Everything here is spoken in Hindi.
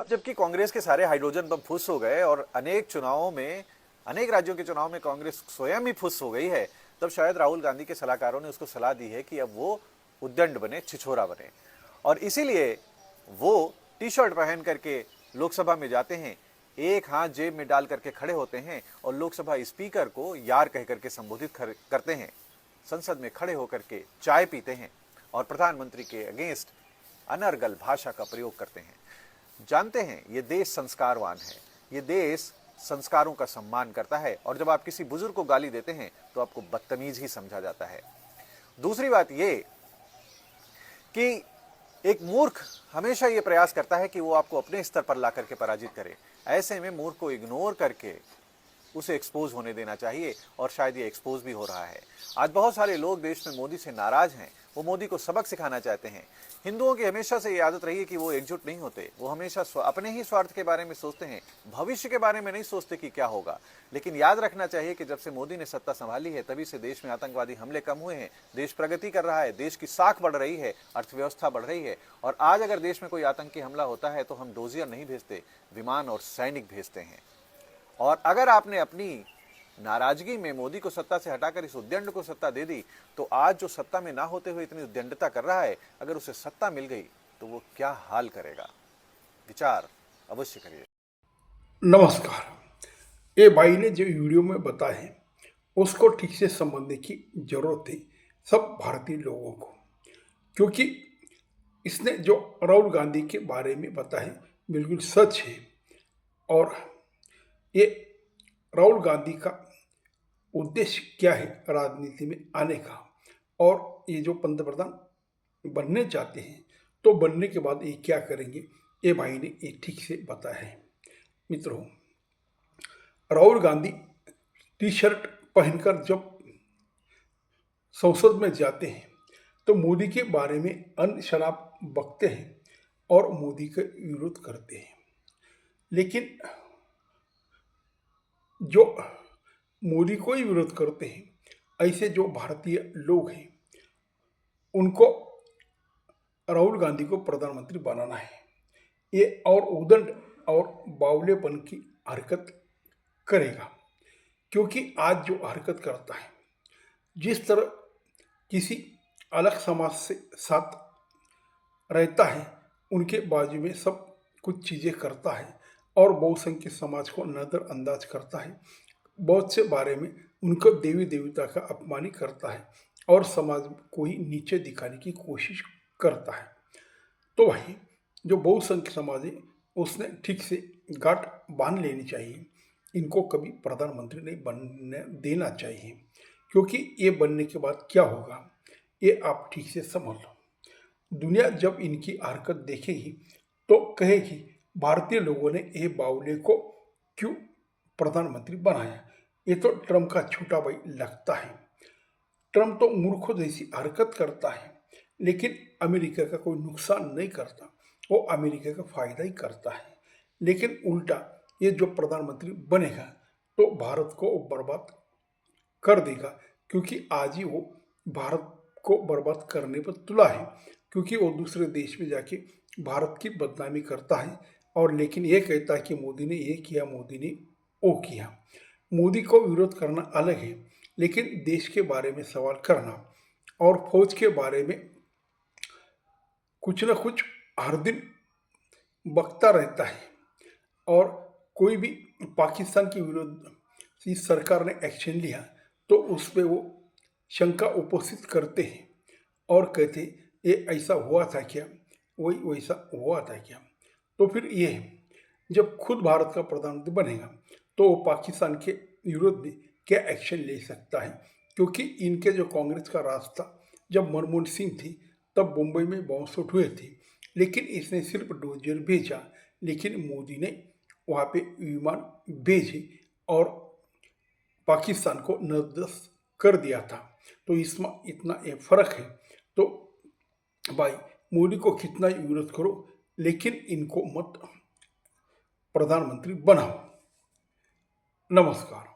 अब जबकि कांग्रेस के सारे हाइड्रोजन बम फुस हो गए और अनेक राज्यों के चुनाव में कांग्रेस स्वयं ही फुस हो गई है, तब शायद राहुल गांधी के सलाहकारों ने उसको सलाह दी है कि अब वो उद्दंड बने, छिछोरा बने। और इसीलिए वो टी शर्ट पहन करके लोकसभा में जाते हैं, एक हाथ जेब में डाल करके खड़े होते हैं और लोकसभा स्पीकर को यार कह करके संबोधित करते हैं, संसद में खड़े होकर के चाय पीते हैं और प्रधानमंत्री के अगेंस्ट अनर्गल भाषा का प्रयोग करते हैं। जानते हैं ये देश संस्कारवान है, ये देश संस्कारों का सम्मान करता है, और जब आप किसी बुजुर्ग को गाली देते हैं तो आपको बदतमीज ही समझा जाता है। दूसरी बात ये कि एक मूर्ख हमेशा ये प्रयास करता है कि वो आपको अपने स्तर पर ला करके पराजित करे। ऐसे में मूर्ख को इग्नोर करके उसे एक्सपोज होने देना चाहिए, और शायद ये एक्सपोज भी हो रहा है। आज बहुत सारे लोग देश में मोदी से नाराज हैं, वो मोदी को सबक सिखाना चाहते हैं। हिंदुओं की हमेशा से ये आदत रही है कि वो एकजुट नहीं होते, वो हमेशा अपने ही स्वार्थ के बारे में सोचते हैं, भविष्य के बारे में नहीं सोचते कि क्या होगा। लेकिन याद रखना चाहिए कि जब से मोदी ने सत्ता संभाली है तभी से देश में आतंकवादी हमले कम हुए हैं, देश प्रगति कर रहा है, देश की साख बढ़ रही है, अर्थव्यवस्था बढ़ रही है। और आज अगर देश में कोई आतंकी हमला होता है तो हम डोजियर नहीं भेजते, विमान और सैनिक भेजते हैं। और अगर आपने अपनी नाराजगी में मोदी को सत्ता से हटाकर इस उद्दंड को सत्ता दे दी, तो आज जो सत्ता में ना होते हुए इतनी उद्दंडता कर रहा है, अगर उसे सत्ता मिल गई तो वो क्या हाल करेगा। विचार अवश्य करिए। नमस्कार। ये भाई ने जो वीडियो में बताए उसको ठीक से समझने की जरूरत है सब भारतीय लोगों को, क्योंकि इसने जो राहुल गांधी के बारे में बताया बिल्कुल सच है। और ये राहुल गांधी का उद्देश्य क्या है राजनीति में आने का, और ये जो पंतप्रधान बनने चाहते हैं तो बनने के बाद ये क्या करेंगे, ये भाई ने ये ठीक से बताया है। मित्रों, राहुल गांधी टी शर्ट पहनकर जब संसद में जाते हैं तो मोदी के बारे में अन्न शराब बकते हैं और मोदी का विरोध करते हैं। लेकिन जो मोदी को ही विरोध करते हैं ऐसे जो भारतीय लोग हैं उनको राहुल गांधी को प्रधानमंत्री बनाना है, ये और उदंड और बावलेपन की हरकत करेगा। क्योंकि आज जो हरकत करता है, जिस तरह किसी अलग समाज से साथ रहता है उनके बाजू में सब कुछ चीज़ें करता है और बहुसंख्यक समाज को नज़रअंदाज करता है, बहुत से बारे में उनको देवी देवता का अपमान करता है और समाज को ही नीचे दिखाने की कोशिश करता है। तो वही जो बहुसंख्यक समाज है उसने ठीक से गांठ बांध लेनी चाहिए, इनको कभी प्रधानमंत्री नहीं बनने देना चाहिए। क्योंकि ये बनने के बाद क्या होगा ये आप ठीक से समझ लो। दुनिया जब इनकी हरकत देखेगी तो कहेगी भारतीय लोगों ने ये बावले को क्यों प्रधानमंत्री बनाया, ये तो ट्रम्प का छोटा भाई लगता है। ट्रम्प तो मूर्खों जैसी हरकत करता है लेकिन अमेरिका का कोई नुकसान नहीं करता, वो अमेरिका का फायदा ही करता है। लेकिन उल्टा ये जो प्रधानमंत्री बनेगा तो भारत को बर्बाद कर देगा, क्योंकि आज ही वो भारत को बर्बाद करने पर तुला है। क्योंकि वो दूसरे देश में जाके भारत की बदनामी करता है और लेकिन ये कहता है कि मोदी ने ये किया, मोदी ने वो किया। मोदी को विरोध करना अलग है, लेकिन देश के बारे में सवाल करना और फौज के बारे में कुछ न कुछ हर दिन बकता रहता है। और कोई भी पाकिस्तान के विरुद्ध इस सरकार ने एक्शन लिया तो उस पर वो शंका उपस्थित करते हैं और कहते ये ऐसा हुआ था क्या, वही वैसा हुआ था क्या। तो फिर ये जब खुद भारत का प्रधानमंत्री बनेगा तो वो पाकिस्तान के विरोध में क्या एक्शन ले सकता है। क्योंकि इनके जो कांग्रेस का राज था, जब मनमोहन सिंह थी तब मुंबई में बॉम्ब शूट हुए थे, लेकिन इसने सिर्फ डोजियर भेजा, लेकिन मोदी ने वहाँ पे विमान भेजे और पाकिस्तान को नतमस्तक कर दिया था। तो इसमें इतना एक फर्क है। तो भाई मोदी को कितना ही विरोध करो लेकिन इनको मत प्रधानमंत्री बनाओ। नमस्कार।